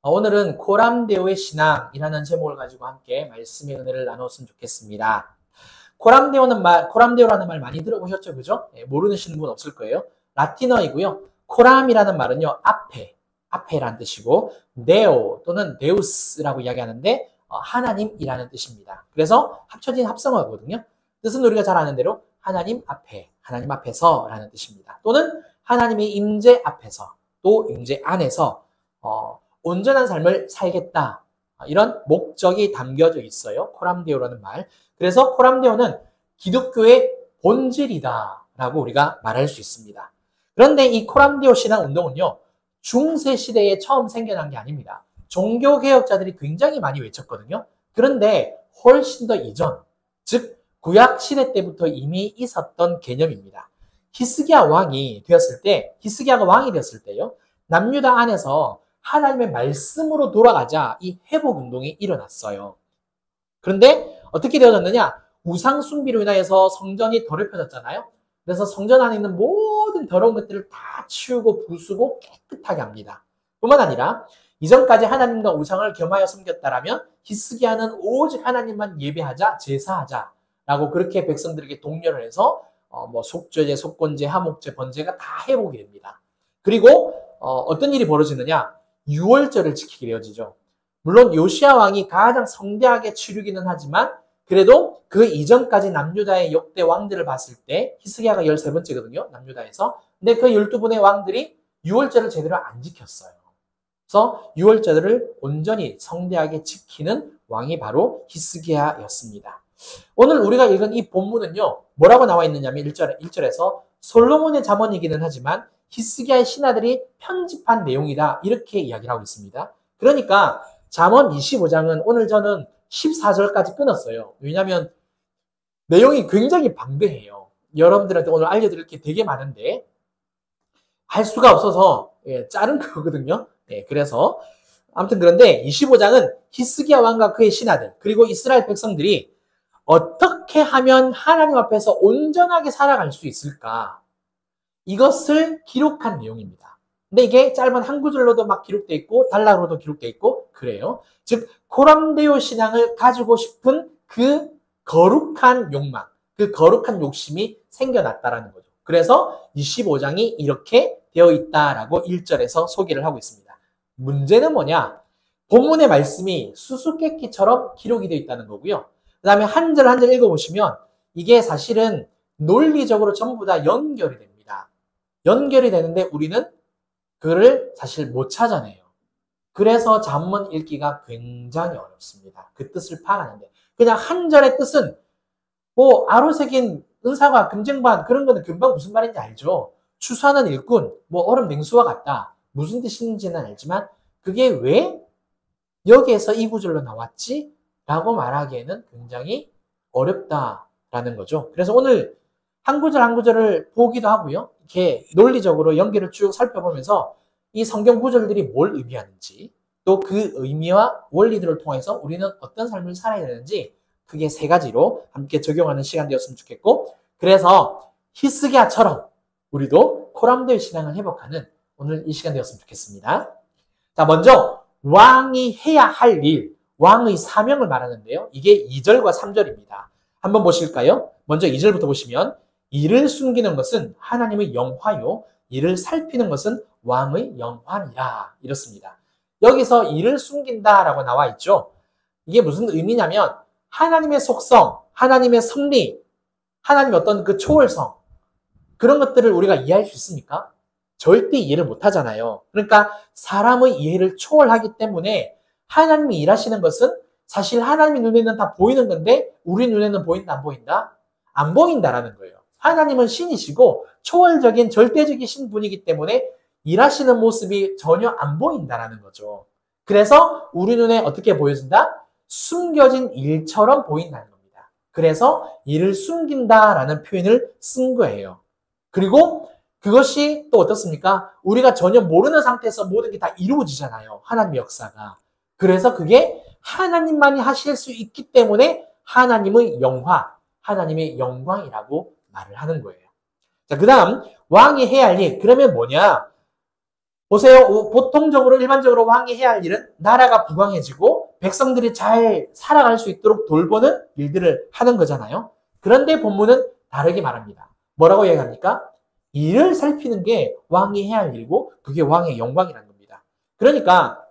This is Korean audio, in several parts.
오늘은 코람데오의 신앙이라는 제목을 가지고 함께 말씀의 은혜를 나눴으면 좋겠습니다. 코람데오라는 말 많이 들어보셨죠? 그죠? 모르시는 분 없을 거예요. 라틴어이고요. 코람이라는 말은요, 앞에라는 뜻이고, 네오 또는 데우스라고 이야기하는데, 하나님이라는 뜻입니다. 그래서 합쳐진 합성어거든요. 뜻은 우리가 잘 아는 대로 하나님 앞에, 하나님 앞에서라는 뜻입니다. 또는 하나님의 임재 앞에서, 또 임재 안에서, 온전한 삶을 살겠다. 이런 목적이 담겨져 있어요. 코람데오라는 말. 그래서 코람데오는 기독교의 본질이다 라고 우리가 말할 수 있습니다. 그런데 이 코람데오 신앙 운동은요, 중세 시대에 처음 생겨난 게 아닙니다. 종교개혁자들이 굉장히 많이 외쳤거든요. 그런데 훨씬 더 이전, 즉 구약 시대 때부터 이미 있었던 개념입니다. 히스기야가 왕이 되었을 때요, 남유다 안에서 하나님의 말씀으로 돌아가자 이 회복 운동이 일어났어요. 그런데 어떻게 되어졌느냐? 우상 숭배로 인하여서 성전이 더럽혀졌잖아요. 그래서 성전 안에 있는 모든 더러운 것들을 다 치우고 부수고 깨끗하게 합니다. 뿐만 아니라 이전까지 하나님과 우상을 겸하여 섬겼다라면 히스기야는 오직 하나님만 예배하자, 제사하자라고 그렇게 백성들에게 독려를 해서 속죄제, 속건제, 하목제, 번제가 다 회복이 됩니다. 그리고 어떤 일이 벌어지느냐? 유월절을 지키게 되어지죠. 물론 요시야 왕이 가장 성대하게 치르기는 하지만 그래도 그 이전까지 남유다의 역대 왕들을 봤을 때 히스기야가 13번째거든요. 남유다에서. 근데 그 12분의 왕들이 유월절을 제대로 안 지켰어요. 그래서 유월절을 온전히 성대하게 지키는 왕이 바로 히스기야였습니다. 오늘 우리가 읽은 이 본문은요. 뭐라고 나와 있느냐면 1절에서 솔로몬의 잠언이기는 하지만 히스기야의 신하들이 편집한 내용이다. 이렇게 이야기를 하고 있습니다. 그러니까 잠언 25장은 오늘 저는 14절까지 끊었어요. 왜냐하면 내용이 굉장히 방대해요. 여러분들한테 오늘 알려드릴 게 되게 많은데 할 수가 없어서 자른 거거든요. 그래서 아무튼 그런데 25장은 히스기야 왕과 그의 신하들 그리고 이스라엘 백성들이 어떻게 하면 하나님 앞에서 온전하게 살아갈 수 있을까? 이것을 기록한 내용입니다. 근데 이게 짧은 한 구절로도 막 기록되어 있고 단락으로도 기록되어 있고 그래요. 즉 코람데오 신앙을 가지고 싶은 그 거룩한 욕망, 그 거룩한 욕심이 생겨났다라는 거죠. 그래서 25장이 이렇게 되어 있다라고 1절에서 소개를 하고 있습니다. 문제는 뭐냐? 본문의 말씀이 수수께끼처럼 기록이 되어 있다는 거고요. 그 다음에 한 절 한 절 읽어보시면 이게 사실은 논리적으로 전부 다 연결이 됩니다. 연결이 되는데 우리는 그를 사실 못 찾아내요. 그래서 잠언 읽기가 굉장히 어렵습니다. 그 뜻을 파악하는데. 그냥 한 절의 뜻은 아로새긴 은사과 금쟁반 그런 거는 금방 무슨 말인지 알죠. 추수하는 일꾼, 얼음 냉수와 같다. 무슨 뜻인지는 알지만 그게 왜 여기에서 이 구절로 나왔지? 라고 말하기에는 굉장히 어렵다라는 거죠. 그래서 오늘 한 구절 한 구절을 보기도 하고요. 이렇게 논리적으로 연결을 쭉 살펴보면서 이 성경 구절들이 뭘 의미하는지 또 그 의미와 원리들을 통해서 우리는 어떤 삶을 살아야 되는지 크게 3가지로 함께 적용하는 시간 되었으면 좋겠고 그래서 히스기야처럼 우리도 코람데오 신앙을 회복하는 오늘 이 시간 되었으면 좋겠습니다. 자, 먼저 왕이 해야 할 일, 왕의 사명을 말하는데요. 이게 2절과 3절입니다. 한번 보실까요? 먼저 2절부터 보시면 이를 숨기는 것은 하나님의 영화요. 이를 살피는 것은 왕의 영화니라. 이렇습니다. 여기서 이를 숨긴다라고 나와 있죠. 이게 무슨 의미냐면 하나님의 속성, 하나님의 섭리, 하나님의 어떤 그 초월성 그런 것들을 우리가 이해할 수 있습니까? 절대 이해를 못 하잖아요. 그러니까 사람의 이해를 초월하기 때문에 하나님이 일하시는 것은 사실 하나님의 눈에는 다 보이는 건데 우리 눈에는 보인다 안 보인다? 안 보인다라는 거예요. 하나님은 신이시고 초월적인 절대적이신 분이기 때문에 일하시는 모습이 전혀 안 보인다라는 거죠. 그래서 우리 눈에 어떻게 보여진다? 숨겨진 일처럼 보인다는 겁니다. 그래서 이를 숨긴다라는 표현을 쓴 거예요. 그리고 그것이 또 어떻습니까? 우리가 전혀 모르는 상태에서 모든 게 다 이루어지잖아요. 하나님의 역사가. 그래서 그게 하나님만이 하실 수 있기 때문에 하나님의 영화, 하나님의 영광이라고 말을 하는 거예요. 자, 그 다음 왕이 해야 할 일. 그러면 뭐냐? 보세요. 보통적으로 일반적으로 왕이 해야 할 일은 나라가 부강해지고 백성들이 잘 살아갈 수 있도록 돌보는 일들을 하는 거잖아요. 그런데 본문은 다르게 말합니다. 뭐라고 이야기합니까? 일을 살피는 게 왕이 해야 할 일이고 그게 왕의 영광이라는 겁니다. 그러니까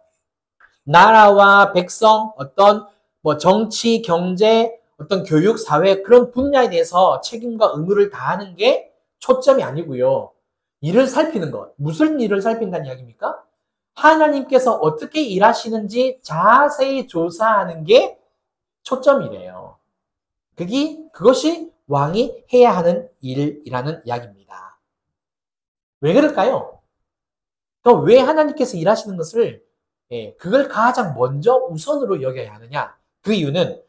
나라와 백성, 어떤 뭐 정치, 경제, 어떤 교육, 사회 그런 분야에 대해서 책임과 의무를 다하는 게 초점이 아니고요. 일을 살피는 것. 무슨 일을 살핀다는 이야기입니까? 하나님께서 어떻게 일하시는지 자세히 조사하는 게 초점이래요. 그것이 왕이 해야 하는 일이라는 이야기입니다. 왜 그럴까요? 그럼 왜 하나님께서 일하시는 것을 그걸 가장 먼저 우선으로 여겨야 하느냐? 그 이유는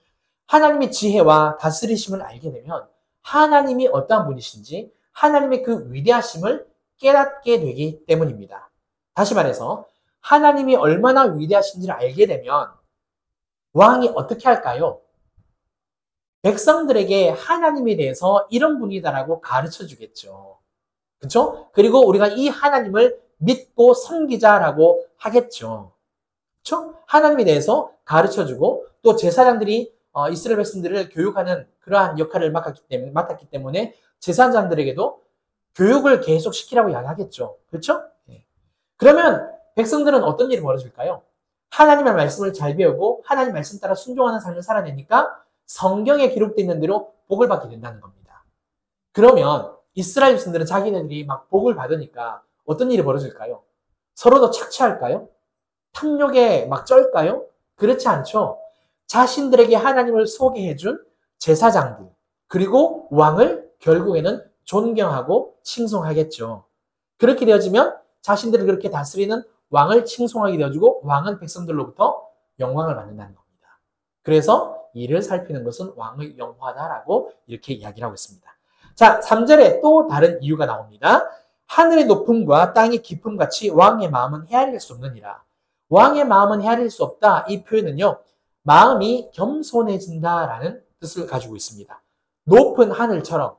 하나님의 지혜와 다스리심을 알게 되면 하나님이 어떠한 분이신지 하나님의 그 위대하심을 깨닫게 되기 때문입니다. 다시 말해서 하나님이 얼마나 위대하신지를 알게 되면 왕이 어떻게 할까요? 백성들에게 하나님에 대해서 이런 분이다라고 가르쳐 주겠죠. 그렇죠? 그리고 우리가 이 하나님을 믿고 섬기자라고 하겠죠. 그렇죠? 하나님에 대해서 가르쳐 주고 또 제사장들이 이스라엘 백성들을 교육하는 그러한 역할을 맡았기 때문에 제사장들에게도 교육을 계속 시키라고 이야기하겠죠. 그렇죠? 그러면 백성들은 어떤 일이 벌어질까요? 하나님의 말씀을 잘 배우고 하나님 말씀 따라 순종하는 삶을 살아내니까 성경에 기록되어 있는 대로 복을 받게 된다는 겁니다. 그러면 이스라엘 백성들은 자기네들이 막 복을 받으니까 어떤 일이 벌어질까요? 서로도 착취할까요? 탐욕에 막 쩔까요? 그렇지 않죠. 자신들에게 하나님을 소개해준 제사장들 그리고 왕을 결국에는 존경하고 칭송하겠죠. 그렇게 되어지면 자신들을 그렇게 다스리는 왕을 칭송하게 되어지고 왕은 백성들로부터 영광을 받는다는 겁니다. 그래서 이를 살피는 것은 왕의 영화다라고 이렇게 이야기를 하고 있습니다. 자, 3절에 또 다른 이유가 나옵니다. 하늘의 높음과 땅의 깊음 같이 왕의 마음은 헤아릴 수 없느니라. 왕의 마음은 헤아릴 수 없다. 이 표현은요. 마음이 겸손해진다라는 뜻을 가지고 있습니다. 높은 하늘처럼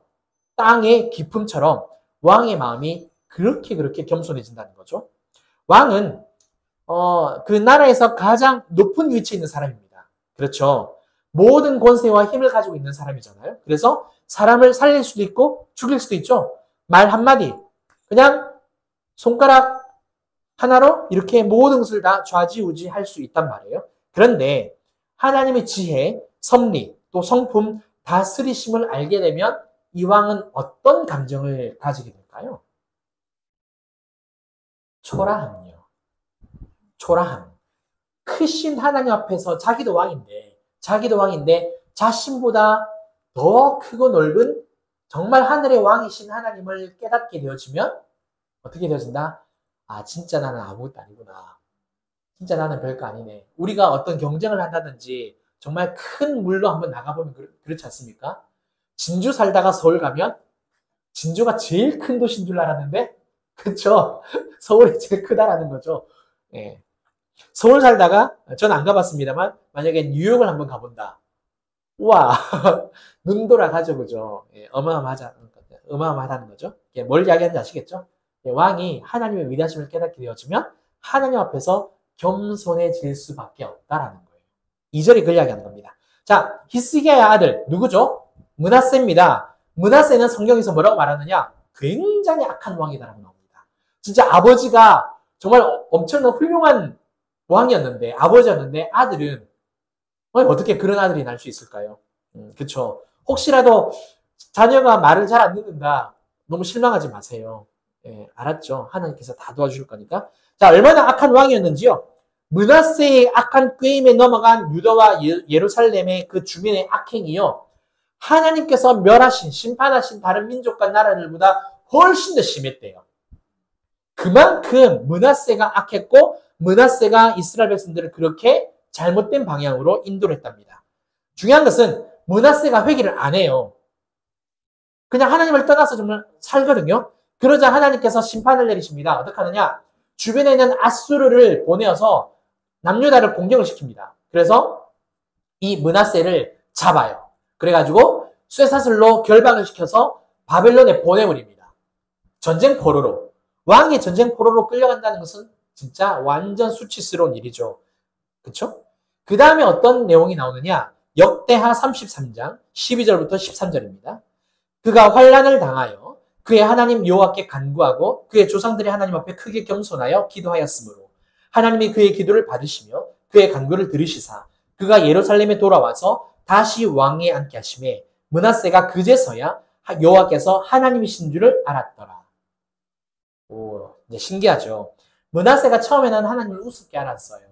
땅의 깊음처럼 왕의 마음이 그렇게 겸손해진다는 거죠. 왕은 그 나라에서 가장 높은 위치에 있는 사람입니다. 그렇죠. 모든 권세와 힘을 가지고 있는 사람이잖아요. 그래서 사람을 살릴 수도 있고 죽일 수도 있죠. 말 한마디 그냥 손가락 하나로 이렇게 모든 것을 다 좌지우지할 수 있단 말이에요. 그런데 하나님의 지혜, 섭리, 또 성품, 다스리심을 알게 되면 이 왕은 어떤 감정을 가지게 될까요? 초라함이요. 초라함. 크신 하나님 앞에서 자기도 왕인데 자신보다 더 크고 넓은 정말 하늘의 왕이신 하나님을 깨닫게 되어지면 어떻게 되어진다? 아, 진짜 나는 아무것도 아니구나. 진짜 나는 별거 아니네. 우리가 어떤 경쟁을 한다든지 정말 큰 물로 한번 나가보면 그렇지 않습니까? 진주 살다가 서울 가면 진주가 제일 큰 도시인 줄 알았는데 그쵸? 서울이 제일 크다라는 거죠. 예. 서울 살다가 전 안 가봤습니다만 만약에 뉴욕을 한번 가본다. 우와 눈 돌아가죠. 그죠? 예, 어마어마하다는 거죠. 예, 뭘 이야기하는지 아시겠죠? 예, 왕이 하나님의 위대하심을 깨닫게 되어지면 하나님 앞에서 겸손해질 수밖에 없다라는 거예요. 2절이 그걸 이야기하는 겁니다. 자, 히스기야의 아들 누구죠? 므낫세입니다. 므낫세는 성경에서 뭐라고 말하느냐? 굉장히 악한 왕이다라고 나옵니다. 진짜 아버지가 정말 엄청난 훌륭한 왕이었는데 아버지였는데 아들은 어떻게 그런 아들이 날 수 있을까요? 그쵸. 혹시라도 자녀가 말을 잘 안 듣는다. 너무 실망하지 마세요. 예, 알았죠? 하나님께서 다 도와주실 거니까. 자, 얼마나 악한 왕이었는지요. 므낫세의 악한 꾀임에 넘어간 유다와 예루살렘의 그 주민의 악행이요. 하나님께서 멸하신, 심판하신 다른 민족과 나라들보다 훨씬 더 심했대요. 그만큼 므낫세가 악했고 므낫세가 이스라엘 백성들을 그렇게 잘못된 방향으로 인도를 했답니다. 중요한 것은 므낫세가 회개를 안 해요. 그냥 하나님을 떠나서 정말 살거든요. 그러자 하나님께서 심판을 내리십니다. 어떻게 하느냐? 주변에 있는 아수르를 보내어서 남유다를 공격을 시킵니다. 그래서 이 므낫세를 잡아요. 그래가지고 쇠사슬로 결박을 시켜서 바벨론에 보내버립니다. 전쟁 포로로. 왕이 전쟁 포로로 끌려간다는 것은 진짜 완전 수치스러운 일이죠. 그쵸? 그 다음에 어떤 내용이 나오느냐? 역대하 33장 12절부터 13절입니다. 그가 환난을 당하여 그의 하나님 여호와께 간구하고 그의 조상들의 하나님 앞에 크게 겸손하여 기도하였으므로 하나님이 그의 기도를 받으시며 그의 간구를 들으시사 그가 예루살렘에 돌아와서 다시 왕위에 앉게 하시매 므낫세가 그제서야 여호와께서 하나님이신 줄을 알았더라. 오, 이제 신기하죠. 므낫세가 처음에는 하나님을 우습게 알았어요.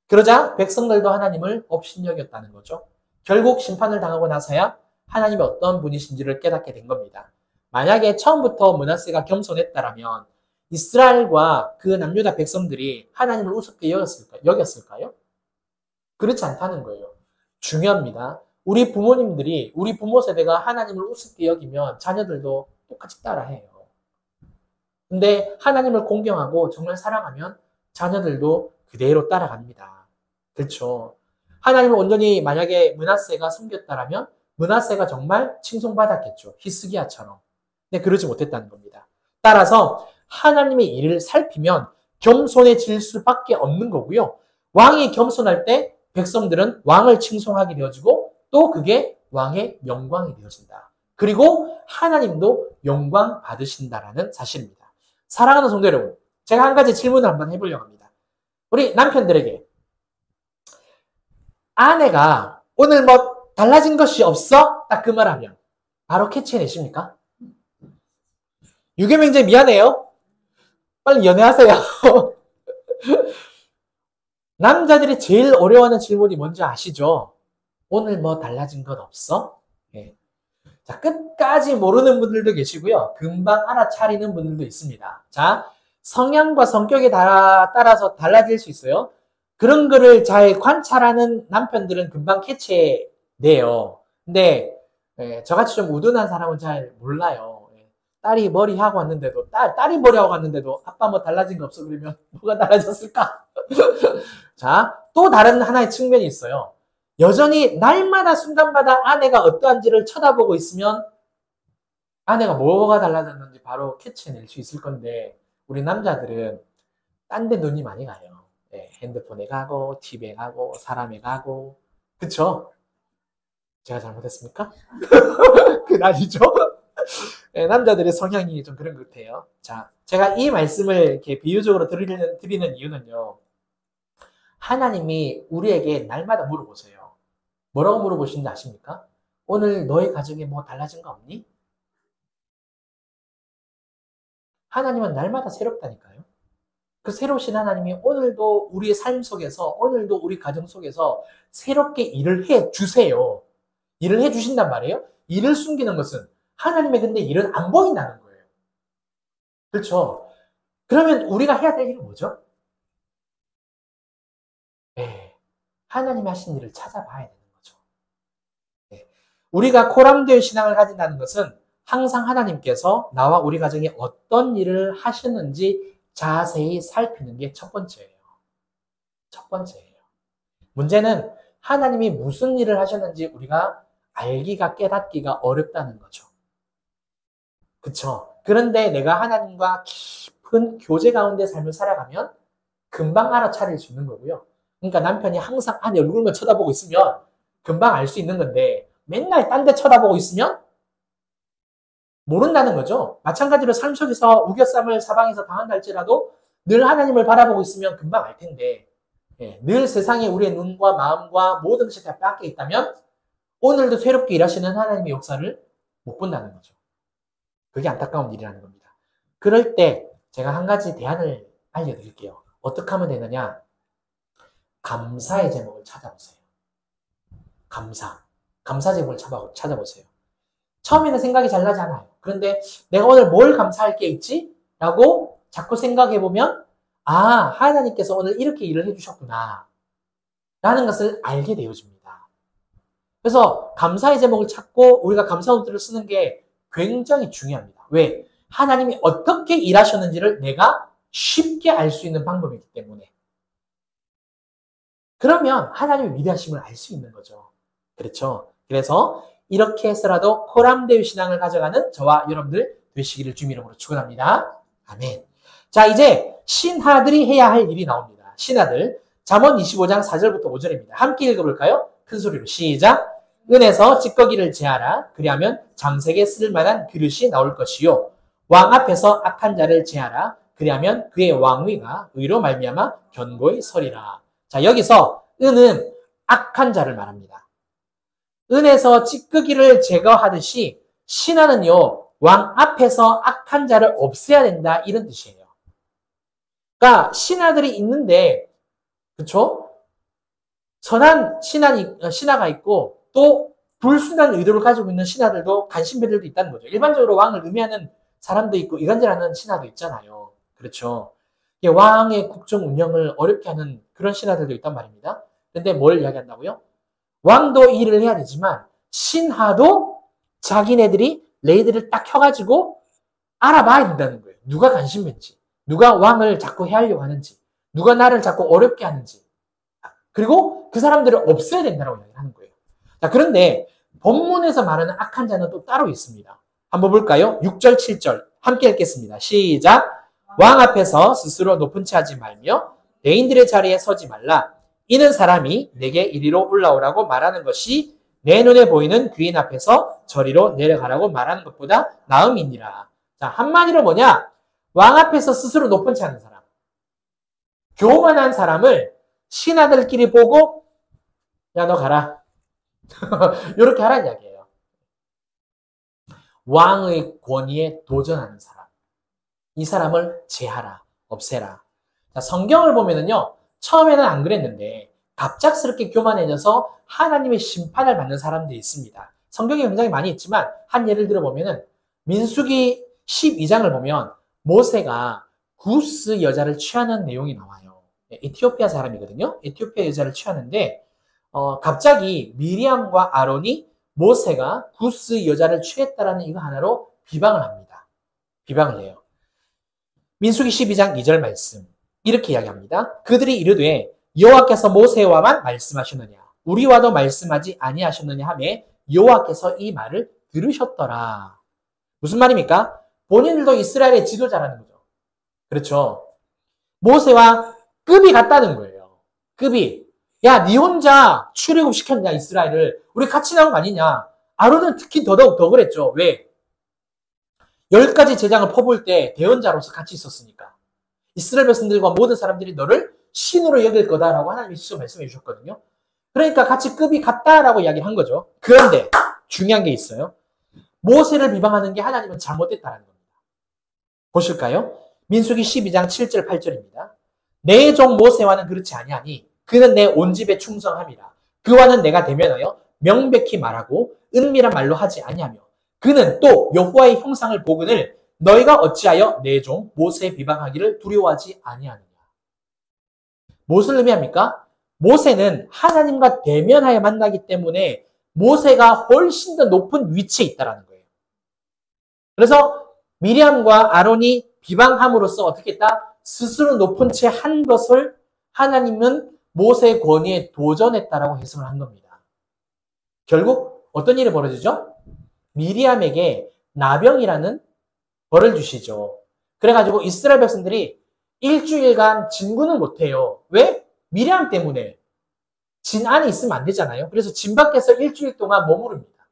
그러자 백성들도 하나님을 업신여겼다는 거죠. 결국 심판을 당하고 나서야 하나님이 어떤 분이신지를 깨닫게 된 겁니다. 만약에 처음부터 므낫세가 겸손했다라면 이스라엘과 그 남유다 백성들이 하나님을 우습게 여겼을까요? 그렇지 않다는 거예요. 중요합니다. 우리 부모님들이, 우리 부모 세대가 하나님을 우습게 여기면 자녀들도 똑같이 따라해요. 근데 하나님을 공경하고 정말 사랑하면 자녀들도 그대로 따라갑니다. 그렇죠. 하나님을 온전히 만약에 므낫세가 섬겼다라면 므낫세가 정말 칭송받았겠죠. 히스기야처럼. 근데 그러지 못했다는 겁니다. 따라서 하나님의 일을 살피면 겸손해질 수밖에 없는 거고요. 왕이 겸손할 때 백성들은 왕을 칭송하게 되어지고 또 그게 왕의 영광이 되어진다. 그리고 하나님도 영광 받으신다라는 사실입니다. 사랑하는 성도 여러분, 제가 한 가지 질문을 한번 해보려고 합니다. 우리 남편들에게 아내가 오늘 뭐 달라진 것이 없어? 딱 그 말하면 바로 캐치해내십니까? 유괴명제 미안해요. 빨리 연애하세요. 남자들이 제일 어려워하는 질문이 뭔지 아시죠? 오늘 뭐 달라진 것 없어? 네. 자, 끝까지 모르는 분들도 계시고요. 금방 알아차리는 분들도 있습니다. 자, 성향과 성격에 따라서 달라질 수 있어요. 그런 거를 잘 관찰하는 남편들은 금방 캐치해내요. 근데 저같이 좀 우둔한 사람은 잘 몰라요. 딸이 머리하고 왔는데도 딸이 머리하고 왔는데도 아빠 뭐 달라진 거 없어 그러면 뭐가 달라졌을까? 자, 또 다른 하나의 측면이 있어요. 여전히 날마다 순간마다 아내가 어떠한지를 쳐다보고 있으면 아내가 뭐가 달라졌는지 바로 캐치해낼 수 있을 건데 우리 남자들은 딴 데 눈이 많이 가요. 네, 핸드폰에 가고 TV에 가고 사람에 가고 그쵸? 제가 잘못했습니까? 그건 아니죠? 네, 남자들의 성향이 좀 그런 것 같아요. 자, 제가 이 말씀을 이렇게 비유적으로 드리는 이유는요. 하나님이 우리에게 날마다 물어보세요. 뭐라고 물어보시는지 아십니까? 오늘 너의 가정에 뭐 달라진 거 없니? 하나님은 날마다 새롭다니까요. 그 새로우신 하나님이 오늘도 우리의 삶 속에서, 오늘도 우리 가정 속에서 새롭게 일을 해 주세요. 일을 해 주신단 말이에요. 일을 숨기는 것은 하나님의 근데 일은 안 보인다는 거예요. 그렇죠? 그러면 우리가 해야 될 일은 뭐죠? 네, 하나님이 하신 일을 찾아봐야 되는 거죠. 네, 우리가 코람데오 신앙을 가진다는 것은 항상 하나님께서 나와 우리 가정에 어떤 일을 하셨는지 자세히 살피는 게 첫 번째예요. 첫 번째예요. 문제는 하나님이 무슨 일을 하셨는지 우리가 알기가 깨닫기가 어렵다는 거죠. 그쵸? 그런데 내가 하나님과 깊은 교제 가운데 삶을 살아가면 금방 알아차릴 수 있는 거고요. 그러니까 남편이 항상 아내 얼굴만 쳐다보고 있으면 금방 알 수 있는 건데 맨날 딴 데 쳐다보고 있으면 모른다는 거죠. 마찬가지로 삶 속에서 우겨쌈을 사방에서 당한다 할지라도 늘 하나님을 바라보고 있으면 금방 알 텐데 늘 세상에 우리의 눈과 마음과 모든 것이 다 뺏겨 있다면 오늘도 새롭게 일하시는 하나님의 역사를 못 본다는 거죠. 그게 안타까운 일이라는 겁니다. 그럴 때 제가 한 가지 대안을 알려드릴게요. 어떻게 하면 되느냐? 감사의 제목을 찾아보세요. 감사 제목을 찾아보세요. 처음에는 생각이 잘 나지 않아요. 그런데 내가 오늘 뭘 감사할 게 있지? 라고 자꾸 생각해보면 하나님께서 오늘 이렇게 일을 해주셨구나 라는 것을 알게 되어집니다. 그래서 감사의 제목을 찾고 우리가 감사 노트를 쓰는 게 굉장히 중요합니다. 왜? 하나님이 어떻게 일하셨는지를 내가 쉽게 알 수 있는 방법이기 때문에. 그러면 하나님의 위대하심을 알 수 있는 거죠. 그렇죠? 그래서 이렇게 해서라도 코람데오 신앙을 가져가는 저와 여러분들 되시기를 주님 이름으로 축원합니다. 아멘. 자, 이제 신하들이 해야 할 일이 나옵니다. 신하들. 잠언 25장 4절부터 5절입니다. 함께 읽어볼까요? 큰 소리로 시작. 은에서 찌꺼기를 제하라. 그리하면 장색에 쓸만한 그릇이 나올 것이요. 왕 앞에서 악한 자를 제하라. 그리하면 그의 왕위가 의로 말미암아 견고히 서리라. 자, 여기서 은은 악한 자를 말합니다. 은에서 찌꺼기를 제거하듯이 신하는요, 왕 앞에서 악한 자를 없애야 된다, 이런 뜻이에요. 그러니까 신하들이 있는데, 그렇죠? 선한 신하가 있고 또 불순한 의도를 가지고 있는 신하들도 간신배들도 있다는 거죠. 일반적으로 왕을 의미하는 사람도 있고 이간질하는 신하도 있잖아요. 그렇죠? 왕의 국정 운영을 어렵게 하는 그런 신하들도 있단 말입니다. 근데 뭘 이야기한다고요? 왕도 일을 해야 되지만 신하도 자기네들이 레이드를 딱 켜가지고 알아봐야 된다는 거예요. 누가 간신배인지, 누가 왕을 자꾸 해하려고 하는지, 누가 나를 자꾸 어렵게 하는지, 그리고 그 사람들을 없애야 된다고 이야기하는 거예요. 자, 그런데 본문에서 말하는 악한 자는 또 따로 있습니다. 한번 볼까요? 6절, 7절 함께 읽겠습니다. 시작. 왕 앞에서 스스로 높은 채 하지 말며 대인들의 자리에 서지 말라. 이는 사람이 내게 이리로 올라오라고 말하는 것이 내 눈에 보이는 귀인 앞에서 저리로 내려가라고 말하는 것보다 나음이니라. 자, 한마디로 뭐냐? 왕 앞에서 스스로 높은 채 하는 사람. 교만한 사람을 신하들끼리 보고 야, 너 가라. 이렇게 하라는 이야기예요. 왕의 권위에 도전하는 사람. 이 사람을 제하라. 없애라. 자, 성경을 보면은요. 처음에는 안 그랬는데 갑작스럽게 교만해져서 하나님의 심판을 받는 사람들이 있습니다. 성경에 굉장히 많이 있지만 한 예를 들어보면은 민수기 12장을 보면 모세가 구스 여자를 취하는 내용이 나와요. 에티오피아 사람이거든요. 에티오피아 여자를 취하는데 갑자기 미리암과 아론이 모세가 구스 여자를 취했다라는 이거 하나로 비방을 합니다. 비방을 해요. 민수기 12장 2절 말씀 이렇게 이야기합니다. 그들이 이르되 여호와께서 모세와만 말씀하셨느냐 우리와도 말씀하지 아니하셨느냐 하며 여호와께서 이 말을 들으셨더라. 무슨 말입니까? 본인들도 이스라엘의 지도자라는 거죠. 그렇죠. 모세와 급이 같다는 거예요. 급이. 야, 니 혼자 출애굽시켰냐 이스라엘을. 우리 같이 나온 거 아니냐. 아론은 특히 더더욱 더 그랬죠. 왜? 10가지 제장을 퍼부을 때 대언자로서 같이 있었으니까. 이스라엘 백성들과 모든 사람들이 너를 신으로 여길 거다라고 하나님이 직접 말씀해 주셨거든요. 그러니까 같이 급이 같다라고 이야기를 한 거죠. 그런데 중요한 게 있어요. 모세를 비방하는 게 하나님은 잘못됐다는 겁니다. 보실까요? 민수기 12장 7절 8절입니다. 내 종 모세와는 그렇지 아니하니 그는 내 온 집에 충성함이라. 그와는 내가 대면하여 명백히 말하고 은밀한 말로 하지 아니하며 그는 또 여호와의 형상을 보거늘 너희가 어찌하여 내 종 모세 비방하기를 두려워하지 아니하느냐. 무엇을 의미합니까? 모세는 하나님과 대면하여 만나기 때문에 모세가 훨씬 더 높은 위치에 있다는 거예요. 그래서 미리암과 아론이 비방함으로써 어떻게 했다? 스스로 높은 채 한 것을 하나님은 모세의 권위에 도전했다라고 해석을 한 겁니다. 결국 어떤 일이 벌어지죠? 미리암에게 나병이라는 벌을 주시죠. 그래가지고 이스라엘 백성들이 일주일간 진군을 못해요. 왜? 미리암 때문에. 진 안에 있으면 안 되잖아요. 그래서 진 밖에서 일주일 동안 머무릅니다.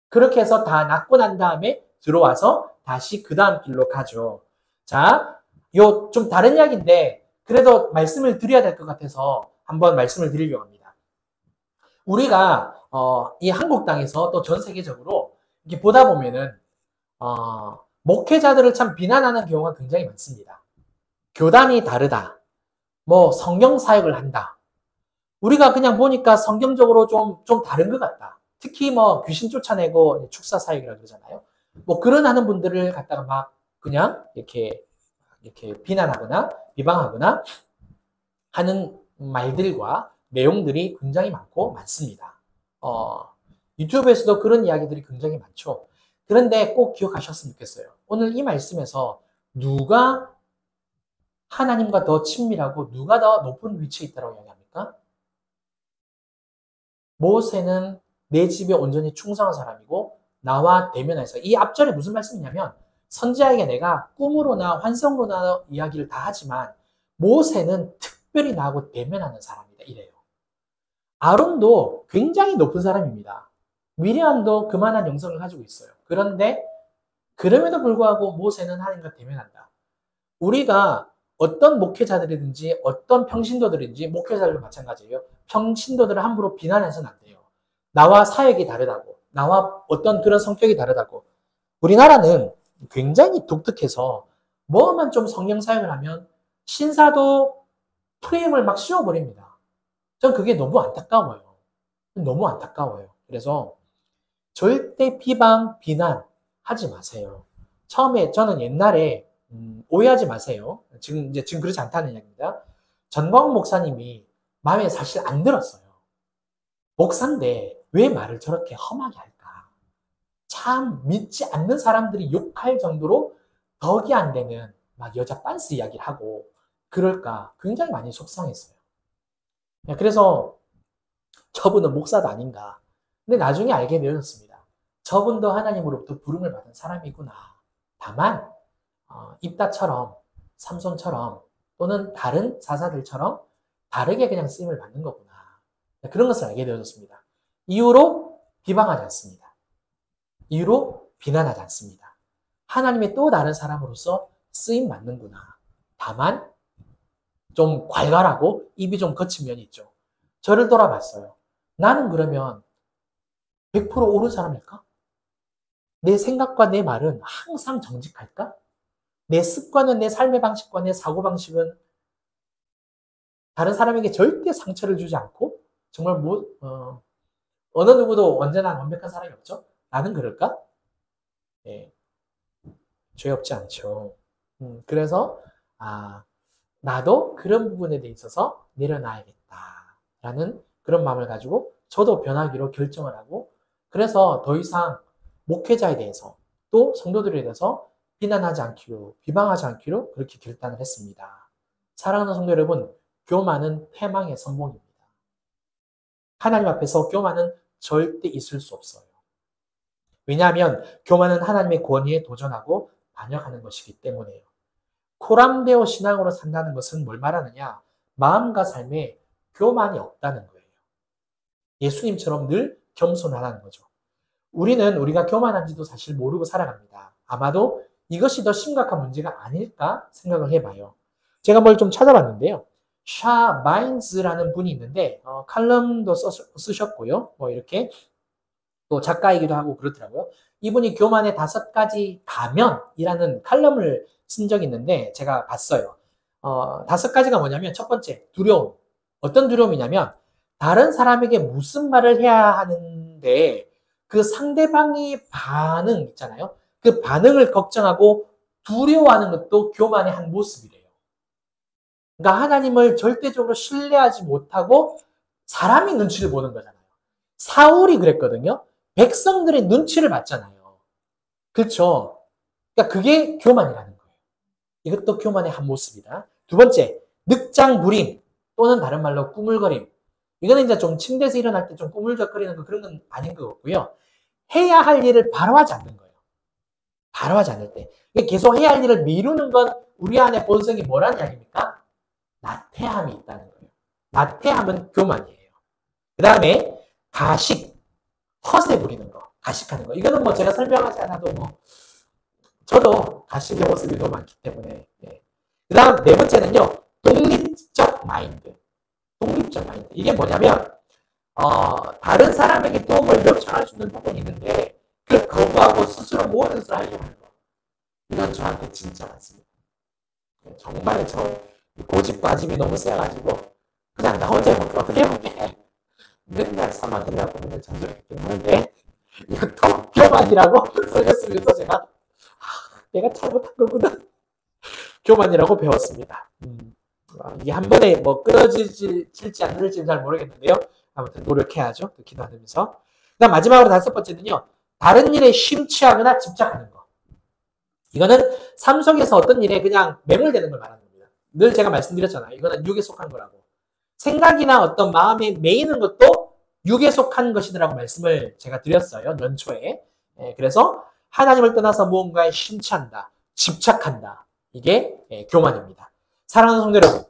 그렇게 해서 다 낫고 난 다음에 들어와서 다시 그 다음 길로 가죠. 자, 요 좀 다른 이야기인데 그래도 말씀을 드려야 될 것 같아서 한번 말씀을 드리려고 합니다. 우리가 이 한국 땅에서 또 전 세계적으로 이렇게 보다 보면은 목회자들을 참 비난하는 경우가 굉장히 많습니다. 교단이 다르다. 뭐 성경 사역을 한다. 우리가 그냥 보니까 성경적으로 좀 다른 것 같다. 특히 뭐 귀신 쫓아내고 축사 사역이라고 그러잖아요. 뭐 그런 하는 분들을 갖다가 막 그냥 이렇게 비난하거나 비방하거나 하는 말들과 내용들이 굉장히 많습니다. 유튜브에서도 그런 이야기들이 굉장히 많죠. 그런데 꼭 기억하셨으면 좋겠어요. 오늘 이 말씀에서 누가 하나님과 더 친밀하고 누가 더 높은 위치에 있다고 이야기합니까? 모세는 내 집에 온전히 충성한 사람이고 나와 대면해서 이 앞절에 무슨 말씀이냐면 선지자에게 내가 꿈으로나 환상으로나 이야기를 다 하지만 모세는 특별히 나하고 대면하는 사람이다. 이래요. 아론도 굉장히 높은 사람입니다. 미리암도 그만한 영성을 가지고 있어요. 그런데 그럼에도 불구하고 모세는 하나님과 대면한다. 우리가 어떤 목회자들이든지 어떤 평신도들인지 목회자들도 마찬가지예요. 평신도들을 함부로 비난해서는 안 돼요. 나와 사역이 다르다고, 나와 어떤 그런 성격이 다르다고. 우리나라는 굉장히 독특해서 뭐만 좀 성령 사역을 하면 신사도 프레임을 막 씌워버립니다. 전 그게 너무 안타까워요. 너무 안타까워요. 그래서 절대 비방, 비난 하지 마세요. 처음에 저는 옛날에 오해하지 마세요. 지금 그렇지 않다는 이야기입니다. 전광훈 목사님이 마음에 사실 안 들었어요. 목사인데 왜 말을 저렇게 험하게 할까? 참 믿지 않는 사람들이 욕할 정도로 덕이 안 되는 막 여자 빤스 이야기를 하고 그럴까 굉장히 많이 속상했어요. 그래서 저분은 목사도 아닌가. 근데 나중에 알게 되었습니다. 저분도 하나님으로부터 부름을 받은 사람이구나. 다만 입다처럼 삼손처럼 또는 다른 사사들처럼 다르게 그냥 쓰임을 받는 거구나. 그런 것을 알게 되어졌습니다. 이후로 비방하지 않습니다. 이후로 비난하지 않습니다. 하나님의 또 다른 사람으로서 쓰임 받는구나. 다만 좀 괄괄하고 입이 좀 거친 면이 있죠. 저를 돌아봤어요. 나는 그러면 100% 옳은 사람일까? 내 생각과 내 말은 항상 정직할까? 내 습관은, 내 삶의 방식과 내 사고방식은 다른 사람에게 절대 상처를 주지 않고 정말 어느 누구도 언제나 완벽한 사람이 없죠? 나는 그럴까? 네. 죄 없지 않죠. 그래서 나도 그런 부분에 대해 있어서 내려놔야겠다라는 그런 마음을 가지고 저도 변하기로 결정을 하고 그래서 더 이상 목회자에 대해서 또 성도들에 대해서 비난하지 않기로 비방하지 않기로 그렇게 결단을 했습니다. 사랑하는 성도 여러분, 교만은 패망의 선봉입니다. 하나님 앞에서 교만은 절대 있을 수 없어요. 왜냐하면 교만은 하나님의 권위에 도전하고 반역하는 것이기 때문에요. 코람데오 신앙으로 산다는 것은 뭘 말하느냐? 마음과 삶에 교만이 없다는 거예요. 예수님처럼 늘 겸손하다는 거죠. 우리가 교만한지도 사실 모르고 살아갑니다. 아마도 이것이 더 심각한 문제가 아닐까 생각을 해봐요. 제가 뭘 좀 찾아봤는데요. 샤 마인즈라는 분이 있는데 칼럼도 쓰셨고요. 이렇게 또 작가이기도 하고 그렇더라고요. 이분이 교만의 5가지 가면이라는 칼럼을 쓴 적이 있는데 제가 봤어요. 5가지가 뭐냐면 첫 번째, 두려움. 어떤 두려움이냐면 다른 사람에게 무슨 말을 해야 하는데 그 상대방의 반응 있잖아요. 그 반응을 걱정하고 두려워하는 것도 교만의 한 모습이래요. 그러니까 하나님을 절대적으로 신뢰하지 못하고 사람이 눈치를 보는 거잖아요. 사울이 그랬거든요. 백성들의 눈치를 봤잖아요. 그렇죠? 그러니까 그게 교만이라는 거예요. 이것도 교만의 한 모습이다. 두 번째, 늑장부림 또는 다른 말로 꾸물거림. 이거는 이제 좀 침대에서 일어날 때 좀 꾸물적거리는 거 그런 건 아닌 것 같고요. 해야 할 일을 바로 하지 않는 거예요. 바로 하지 않을 때. 계속 해야 할 일을 미루는 건 우리 안에 본성이 뭐라는 이야기입니까? 나태함이 있다는 거예요. 나태함은 교만이에요. 그 다음에 가식, 허세 부리는 거, 가식하는 거. 이거는 제가 설명하지 않아도 저도 가식의 모습이 너무 많기 때문에. 그 다음 네 번째는요, 독립적 마인드. 독립적 마인드. 이게 뭐냐면 다른 사람에게 도움을 요청할 수 있는 부분이 있는데 그걸 거부하고 스스로 모든 것을 하려고 하는 거. 이건 저한테 진짜 많습니다. 정말 저 고집과집이 너무 세가지고 그냥 나 혼자 해볼게 어떻게 해볼게 맨날 사망이라고 맨날 잔소리했긴 하는데 이것도 교만이라고 써졌으면서 제가 내가 잘못한 거구나 교만이라고 배웠습니다. 이게 한 번에 끊어질지 안 될지는 잘 모르겠는데요. 아무튼 노력해야죠. 기도하면서. 그다음 마지막으로 5번째는요. 다른 일에 심취하거나 집착하는 거. 이거는 삶 속에서 어떤 일에 그냥 매몰되는 걸 말하는 겁니다. 늘 제가 말씀드렸잖아요. 이거는 육에 속한 거라고. 생각이나 어떤 마음에 매이는 것도 육에 속한 것이라고 말씀을 제가 드렸어요. 연초에. 그래서 하나님을 떠나서 무언가에 심취한다, 집착한다. 이게 교만입니다. 사랑하는 성도 여러분,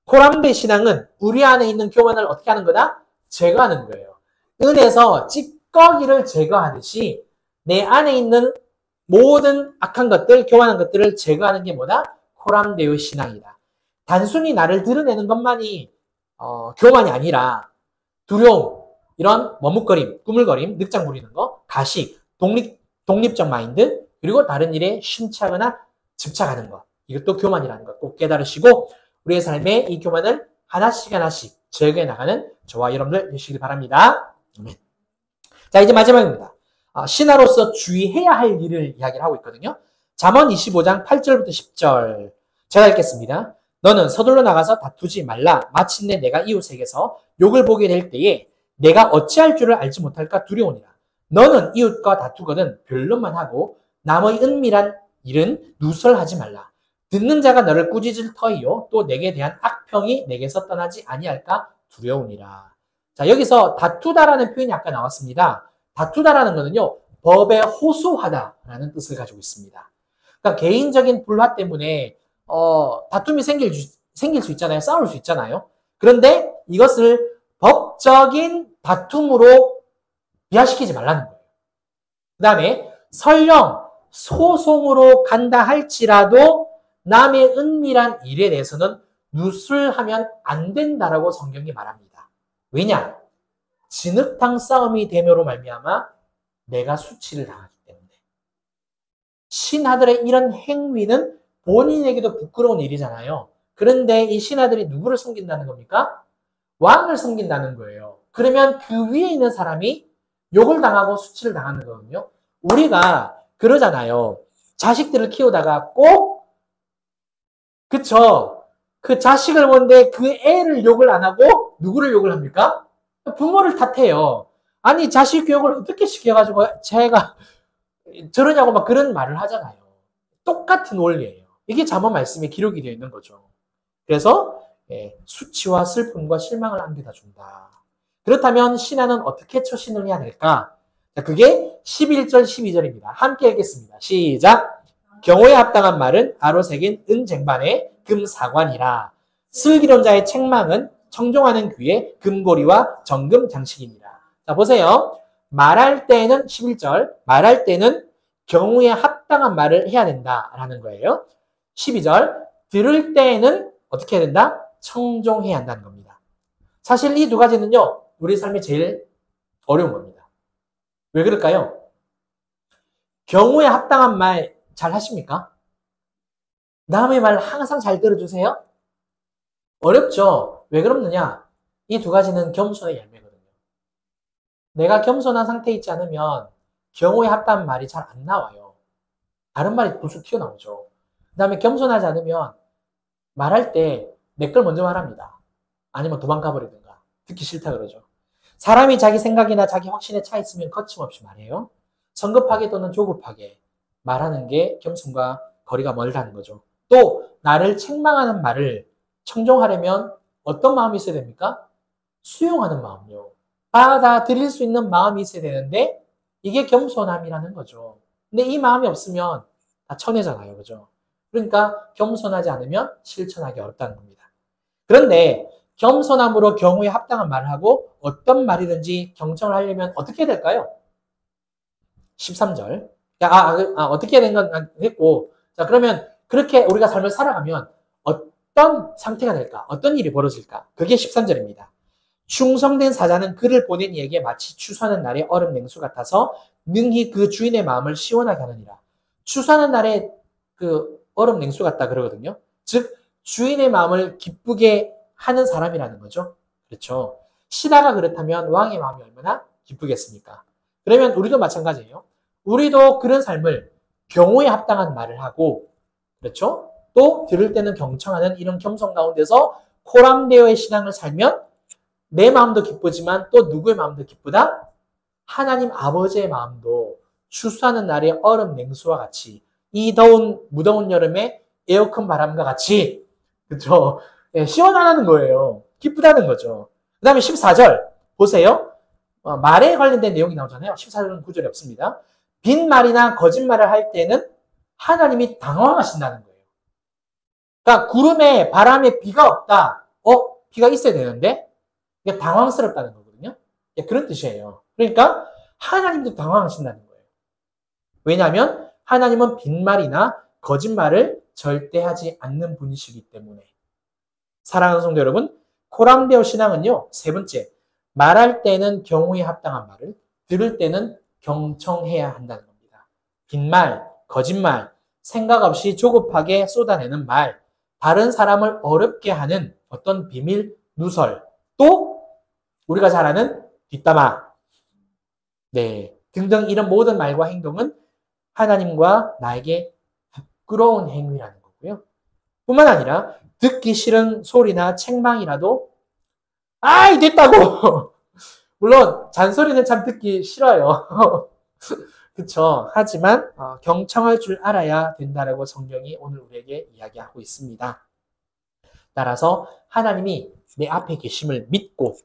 코람데 신앙은 우리 안에 있는 교만을 어떻게 하는 거다? 제거하는 거예요. 은에서 찌꺼기를 제거하듯이 내 안에 있는 모든 악한 것들, 교만한 것들을 제거하는 게 뭐다? 코람데오 신앙이다. 단순히 나를 드러내는 것만이 교만이 아니라 두려움, 이런 머뭇거림, 꾸물거림, 늑장 부리는 거, 가식, 독립적 마인드, 그리고 다른 일에 심취하거나 집착하는 것. 이것도 교만이라는 것 꼭 깨달으시고 우리의 삶에 이 교만을 하나씩 하나씩 제거해 나가는 저와 여러분들 되시길 바랍니다. 아멘. 자, 이제 마지막입니다. 신하로서 주의해야 할 일을 이야기를 하고 있거든요. 잠언 25장 8절부터 10절 제가 읽겠습니다. 너는 서둘러 나가서 다투지 말라. 마침내 내가 이웃에게서 욕을 보게 될 때에 내가 어찌할 줄을 알지 못할까 두려우니라. 너는 이웃과 다투거든 변론만 하고 남의 은밀한 일은 누설하지 말라. 듣는 자가 너를 꾸짖을 터이요 또 내게 대한 악평이 내게서 떠나지 아니할까 두려우니라. 자, 여기서 다투다라는 표현이 아까 나왔습니다. 다투다라는 것은요, 법에 호소하다라는 뜻을 가지고 있습니다. 그러니까 개인적인 불화 때문에 다툼이 생길 수 있잖아요. 싸울 수 있잖아요. 그런데 이것을 법적인 다툼으로 비하시키지 말라는 거예요. 그 다음에 설령 소송으로 간다 할지라도 남의 은밀한 일에 대해서는 누설하면 안 된다라고 성경이 말합니다. 왜냐? 진흙탕 싸움이 되므로 말미암아 내가 수치를 당하기 때문에. 신하들의 이런 행위는 본인에게도 부끄러운 일이잖아요. 그런데 이 신하들이 누구를 섬긴다는 겁니까? 왕을 섬긴다는 거예요. 그러면 그 위에 있는 사람이 욕을 당하고 수치를 당하는 거거든요. 우리가 그러잖아요. 자식들을 키우다가 꼭 그쵸? 그 자식을 보는데 그 애를 욕을 안 하고 누구를 욕을 합니까? 부모를 탓해요. 아니 자식 교육을 어떻게 시켜가지고 제가 저러냐고 막 그런 말을 하잖아요. 똑같은 원리예요. 이게 잠언 말씀에 기록이 되어 있는 거죠. 그래서 수치와 슬픔과 실망을 안겨다 준다. 그렇다면 신하는 어떻게 처신을 해야 될까? 자, 그게 11절 12절입니다. 함께 읽겠습니다. 시작! 경호에 합당한 말은 아로 새긴 은쟁반에 금사관이라. 슬기로운 자의 책망은 청종하는 귀에 금고리와 정금 장식이니라. 자, 보세요. 말할 때는 11절, 말할 때는 경우에 합당한 말을 해야 된다라는 거예요. 12절, 들을 때에는 어떻게 해야 된다? 청종해야 한다는 겁니다. 사실 이 두 가지는요, 우리 삶에 제일 어려운 겁니다. 왜 그럴까요? 경우에 합당한 말 잘 하십니까? 남의 말 항상 잘 들어주세요? 어렵죠? 왜 그러느냐? 이 두 가지는 겸손의 열매거든요. 내가 겸손한 상태에 있지 않으면 경우에 합당한 말이 잘 안 나와요. 다른 말이 불쑥 튀어나오죠. 그 다음에 겸손하지 않으면 말할 때 내 걸 먼저 말합니다. 아니면 도망가 버리든가. 듣기 싫다 그러죠. 사람이 자기 생각이나 자기 확신에 차 있으면 거침없이 말해요. 성급하게 또는 조급하게 말하는 게 겸손과 거리가 멀다는 거죠. 또 나를 책망하는 말을 청종하려면 어떤 마음이 있어야 됩니까? 수용하는 마음요. 받아들일 수 있는 마음이 있어야 되는데 이게 겸손함이라는 거죠. 근데 이 마음이 없으면 다 천해잖아요. 그죠? 그러니까 겸손하지 않으면 실천하기 어렵다는 겁니다. 그런데 겸손함으로 경우에 합당한 말을 하고 어떤 말이든지 경청을 하려면 어떻게 해야 될까요? 13절. 어떻게 된 건 했고, 자, 그러면 그렇게 우리가 삶을 살아가면 어떤 상태가 될까? 어떤 일이 벌어질까? 그게 13절입니다. 충성된 사자는 그를 보낸 이에게 마치 추수하는 날의 얼음 냉수 같아서 능히 그 주인의 마음을 시원하게 하느니라. 추수하는 날에 그 얼음 냉수 같다 그러거든요. 즉, 주인의 마음을 기쁘게 하는 사람이라는 거죠. 그렇죠. 신하가 그렇다면 왕의 마음이 얼마나 기쁘겠습니까? 그러면 우리도 마찬가지예요. 우리도 그런 삶을 경우에 합당한 말을 하고, 그렇죠? 또 들을 때는 경청하는 이런 겸손 가운데서 코람데오의 신앙을 살면 내 마음도 기쁘지만 또 누구의 마음도 기쁘다? 하나님 아버지의 마음도 추수하는 날의 얼음 냉수와 같이 이 무더운 여름에 에어컨 바람과 같이 그렇죠? 시원하다는 거예요. 기쁘다는 거죠. 그 다음에 14절 보세요. 말에 관련된 내용이 나오잖아요. 14절은 구절이 없습니다. 빈말이나 거짓말을 할 때는 하나님이 당황하신다는 거예요. 그러니까 구름에 바람에 비가 없다. 비가 있어야 되는데 이게 당황스럽다는 거거든요. 그런 뜻이에요. 그러니까 하나님도 당황하신다는 거예요. 왜냐하면 하나님은 빈말이나 거짓말을 절대 하지 않는 분이시기 때문에. 사랑하는 성도 여러분, 코람데오 신앙은요, 세 번째, 말할 때는 경우에 합당한 말을, 들을 때는 경청해야 한다는 겁니다. 빈말, 거짓말, 생각 없이 조급하게 쏟아내는 말, 다른 사람을 어렵게 하는 어떤 비밀 누설, 또 우리가 잘 아는 뒷담화, 등등 이런 모든 말과 행동은 하나님과 나에게 부끄러운 행위라는 거고요. 뿐만 아니라 듣기 싫은 소리나 책망이라도 됐다고! 물론 잔소리는 참 듣기 싫어요. 그쵸? 하지만 경청할 줄 알아야 된다라고 성경이 오늘 우리에게 이야기하고 있습니다. 따라서 하나님이 내 앞에 계심을 믿고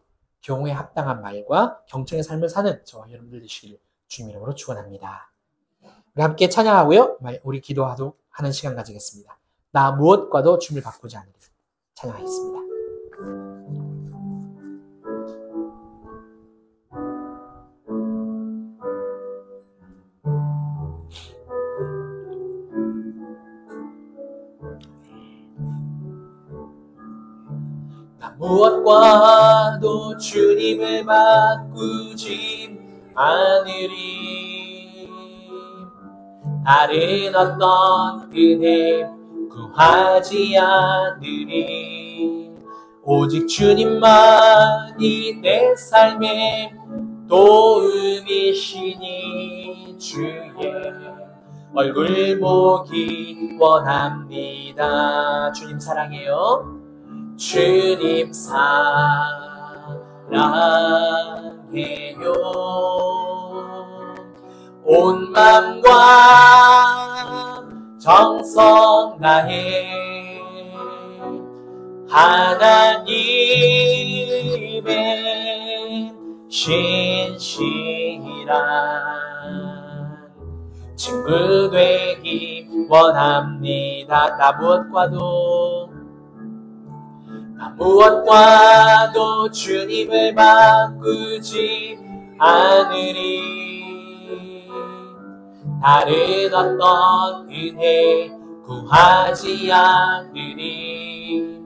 경우에 합당한 말과 경청의 삶을 사는 저와 여러분들 되시길 주님 이름으로 축원합니다. 우리 함께 찬양하고요. 우리 기도하는 시간 가지겠습니다. 나 무엇과도 주님을 바꾸지 않으리. 찬양하겠습니다. 나 무엇과도 주님을 바꾸지 않으리. 다른 어떤 은혜 구하지 않으리. 오직 주님만이 내 삶의 도움이시니 주의 얼굴 보기 원합니다. 주님 사랑해요. 주님 사랑해요. 온 맘과 정성 다해 하나님의 신실한 친구 되기 원합니다. 나 무엇과도 주님을 바꾸지 않으리. 다른 어떤 은혜 구하지 않으리.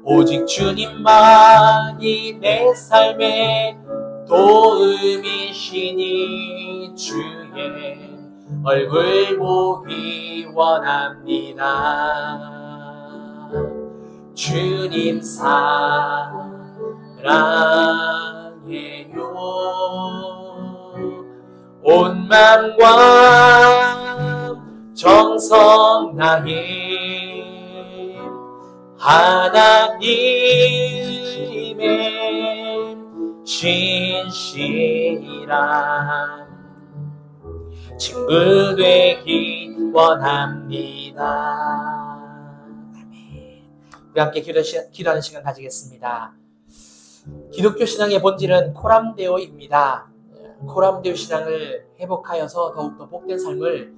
오직 주님만이 내 삶의 도움이시니 주의 얼굴 보기 원합니다. 주님 사랑해요. 온 맘과 정성 다해 하나님의 신실한 친구 되기 원합니다. 우리 함께 기도하는 시간 가지겠습니다. 기독교 신앙의 본질은 코람데오입니다. 코람데오 신앙을 회복하여서 더욱더 복된 삶을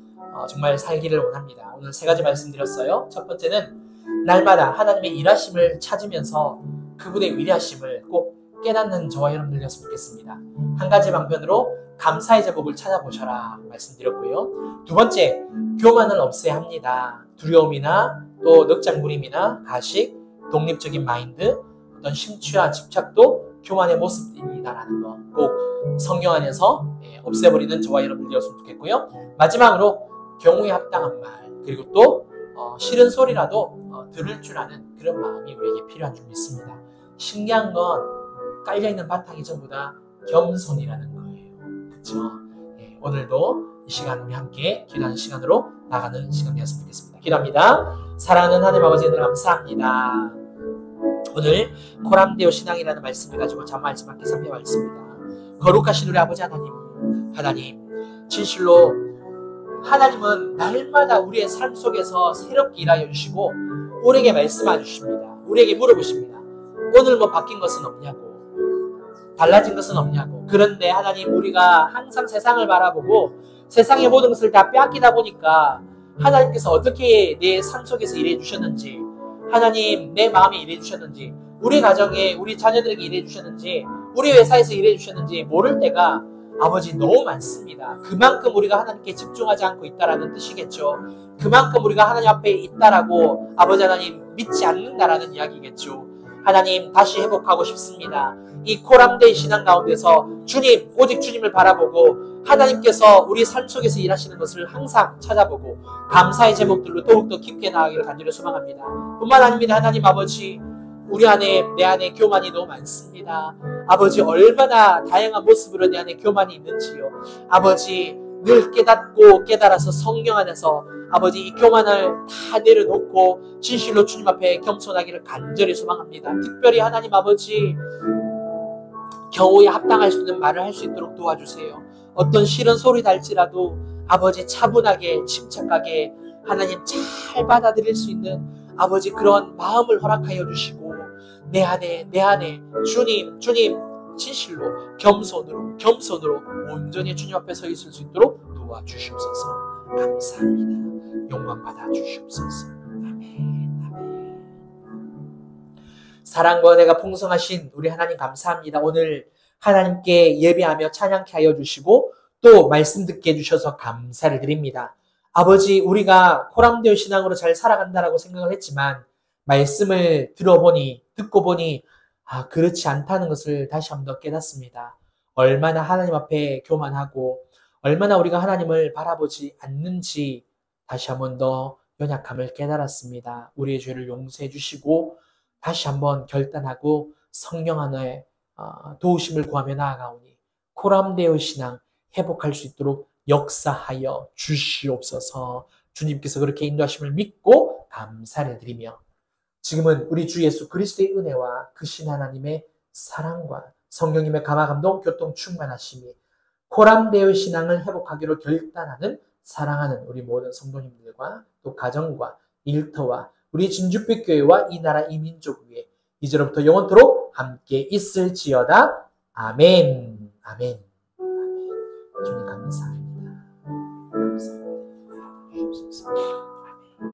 정말 살기를 원합니다. 오늘 세 가지 말씀드렸어요. 첫 번째는 날마다 하나님의 일하심을 찾으면서 그분의 위대하심을 꼭 깨닫는 저와 여러분들 되었으면 좋겠습니다. 한 가지 방편으로 감사의 제목을 찾아보셔라 말씀드렸고요. 두 번째, 교만을 없애야 합니다. 두려움이나 또 늑장부림이나 가식, 독립적인 마인드, 어떤 심취와 집착도 교만의 모습이다라는 거 꼭 성경 안에서 없애버리는 저와 여러분들 되었으면 좋겠고요. 마지막으로 경우에 합당한 말, 그리고 또 싫은 소리라도 들을 줄 아는 그런 마음이 우리에게 필요한 줄 믿습니다. 신기한 건 깔려있는 바탕이 전부 다 겸손이라는 거예요. 그렇죠? 오늘도 이 시간 우리 함께 기도하는 시간으로 나가는 시간 되었으면 좋겠습니다. 기도합니다. 사랑하는 하나님 아버지 늘 감사합니다. 오늘 코람데오 신앙이라는 말씀을 가지고 참 말씀 함께 살펴봤습니다. 거룩하신 우리 아버지 하나님 진실로 하나님은 날마다 우리의 삶 속에서 새롭게 일하여 주시고 우리에게 말씀해 주십니다. 우리에게 물어보십니다. 오늘 뭐 바뀐 것은 없냐고, 달라진 것은 없냐고. 그런데 하나님, 우리가 항상 세상을 바라보고 세상의 모든 것을 다 빼앗기다 보니까 하나님께서 어떻게 내 삶 속에서 일해 주셨는지, 하나님 내 마음에 일해 주셨는지, 우리 가정에 우리 자녀들에게 일해 주셨는지, 우리 회사에서 일해 주셨는지 모를 때가 아버지 너무 많습니다. 그만큼 우리가 하나님께 집중하지 않고 있다라는 뜻이겠죠. 그만큼 우리가 하나님 앞에 있다라고 아버지 하나님 믿지 않는다라는 이야기겠죠. 하나님 다시 회복하고 싶습니다. 이 코람데이 신앙 가운데서 주님, 오직 주님을 바라보고 하나님께서 우리 삶 속에서 일하시는 것을 항상 찾아보고 감사의 제목들로 더욱더 깊게 나아가기를 간절히 소망합니다. 뿐만 아닙니다. 하나님 아버지, 우리 안에, 내 안에 교만이 너무 많습니다. 아버지, 얼마나 다양한 모습으로 내 안에 교만이 있는지요. 아버지, 늘 깨닫고 깨달아서 성령 안에서 아버지 이 교만을 다 내려놓고 진실로 주님 앞에 겸손하기를 간절히 소망합니다. 특별히 하나님 아버지, 경우에 합당할 수 있는 말을 할 수 있도록 도와주세요. 어떤 싫은 소리 달지라도 아버지 차분하게 침착하게 하나님 잘 받아들일 수 있는 아버지 그런 마음을 허락하여 주시고 내 안에 주님 진실로 겸손으로 온전히 주님 앞에 서 있을 수 있도록 도와주시옵소서. 감사합니다. 영광 받아 주시옵소서. 아멘. 사랑과 은혜가 풍성하신 우리 하나님 감사합니다. 오늘 하나님께 예배하며 찬양케 하여 주시고 또 말씀 듣게 해주셔서 감사를 드립니다. 아버지, 우리가 코람데오 신앙으로 잘 살아간다라고 생각을 했지만 말씀을 듣고 보니 그렇지 않다는 것을 다시 한 번 더 깨닫습니다. 얼마나 하나님 앞에 교만하고 얼마나 우리가 하나님을 바라보지 않는지 다시 한 번 더 연약함을 깨달았습니다. 우리의 죄를 용서해 주시고 다시 한번 결단하고 성령 안에 도우심을 구하며 나아가오니 코람데오 신앙 회복할 수 있도록 역사하여 주시옵소서. 주님께서 그렇게 인도하심을 믿고 감사를 드리며 지금은 우리 주 예수 그리스도의 은혜와 크신 하나님의 사랑과 성령님의 감화 감동 교통 충만하심이 코람데오 신앙을 회복하기로 결단하는 사랑하는 우리 모든 성도님들과 또 가정과 일터와 우리 진주빛 교회와 이 나라 이 민족 위에 이제로부터 영원토록 함께 있을지어다. 아멘. 아멘. 주님 감사합니다.